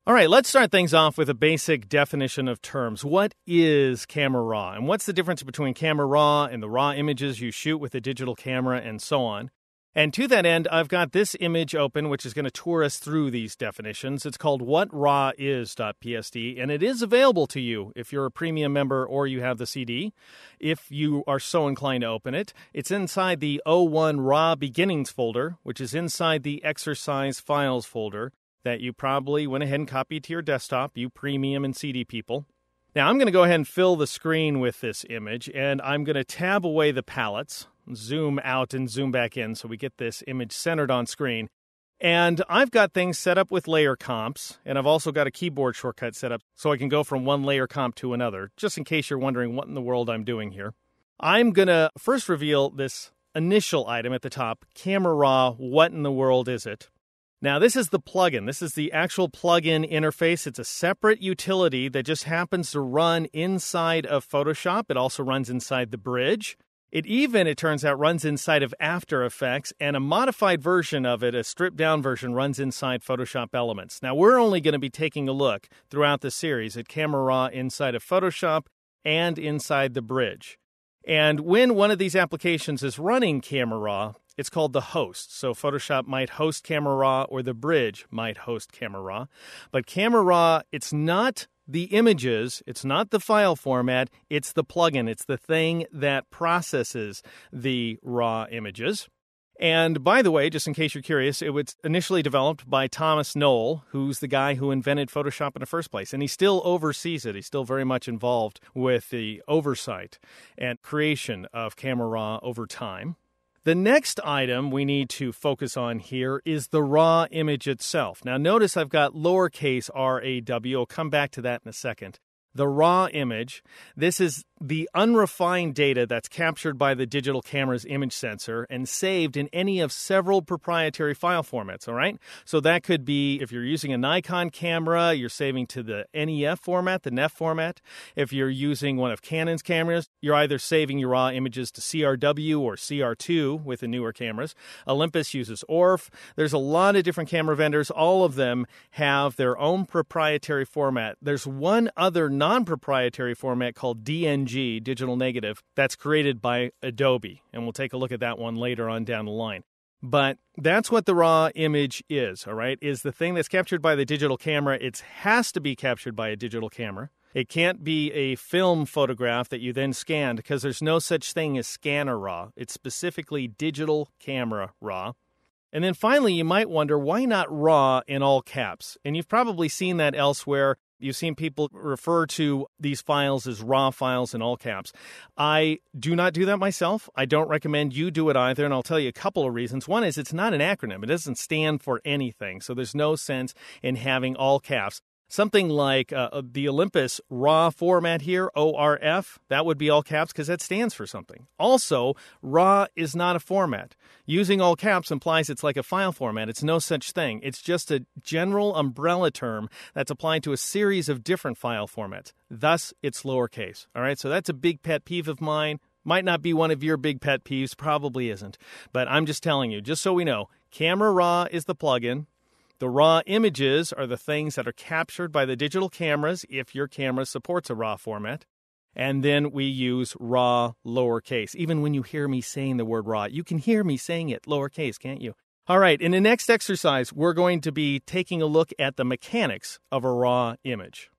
All right, let's start things off with a basic definition of terms. What is camera raw? And what's the difference between camera raw and the raw images you shoot with a digital camera and so on? And to that end, I've got this image open, which is going to tour us through these definitions. It's called whatraw.is.psd, and it is available to you if you're a premium member or you have the CD. If you are so inclined to open it, it's inside the O1 Raw Beginnings folder, which is inside the Exercise Files folder that you probably went ahead and copied to your desktop, you premium and CD people. Now, I'm going to go ahead and fill the screen with this image, and I'm going to tab away the palettes, zoom out and zoom back in so we get this image centered on screen. And I've got things set up with layer comps, and I've also got a keyboard shortcut set up so I can go from one layer comp to another, just in case you're wondering what in the world I'm doing here. I'm going to first reveal this initial item at the top, Camera Raw, what in the world is it? Now, this is the plugin. This is the actual plugin interface. It's a separate utility that just happens to run inside of Photoshop. It also runs inside the Bridge. It turns out, runs inside of After Effects, and a modified version of it, a stripped-down version, runs inside Photoshop Elements. Now, we're only going to be taking a look throughout the series at Camera Raw inside of Photoshop and inside the Bridge. And when one of these applications is running Camera Raw, it's called the host. So Photoshop might host Camera Raw or the Bridge might host Camera Raw. But Camera Raw, it's not the images, it's not the file format, it's the plugin. It's the thing that processes the raw images. And by the way, just in case you're curious, it was initially developed by Thomas Knoll, who's the guy who invented Photoshop in the first place. And he still oversees it. He's still very much involved with the oversight and creation of Camera Raw over time. The next item we need to focus on here is the raw image itself. Now, notice I've got lowercase r-a-w. I'll come back to that in a second. The raw image, this is the unrefined data that's captured by the digital camera's image sensor and saved in any of several proprietary file formats, all right? So that could be, if you're using a Nikon camera, you're saving to the NEF format, the NEF format. If you're using one of Canon's cameras, you're either saving your raw images to CRW or CR2 with the newer cameras. Olympus uses ORF. There's a lot of different camera vendors. All of them have their own proprietary format. There's one other non-proprietary format called DNG, digital negative, that's created by Adobe. And we'll take a look at that one later on down the line. But that's what the raw image is, all right, is the thing that's captured by the digital camera. It has to be captured by a digital camera. It can't be a film photograph that you then scanned because there's no such thing as scanner raw. It's specifically digital camera raw. And then finally, you might wonder, why not raw in all caps? And you've probably seen that elsewhere. You've seen people refer to these files as raw files in all caps. I do not do that myself. I don't recommend you do it either, and I'll tell you a couple of reasons. One is it's not an acronym. It doesn't stand for anything, so there's no sense in having all caps. Something like the Olympus RAW format here, ORF, that would be all caps because that stands for something. Also, RAW is not a format. Using all caps implies it's like a file format. It's no such thing. It's just a general umbrella term that's applied to a series of different file formats. Thus, it's lowercase. All right, so that's a big pet peeve of mine. Might not be one of your big pet peeves, probably isn't. But I'm just telling you, just so we know, Camera Raw is the plugin. The raw images are the things that are captured by the digital cameras if your camera supports a RAW format. And then we use raw lowercase. Even when you hear me saying the word raw, you can hear me saying it lowercase, can't you? All right, in the next exercise, we're going to be taking a look at the mechanics of a raw image.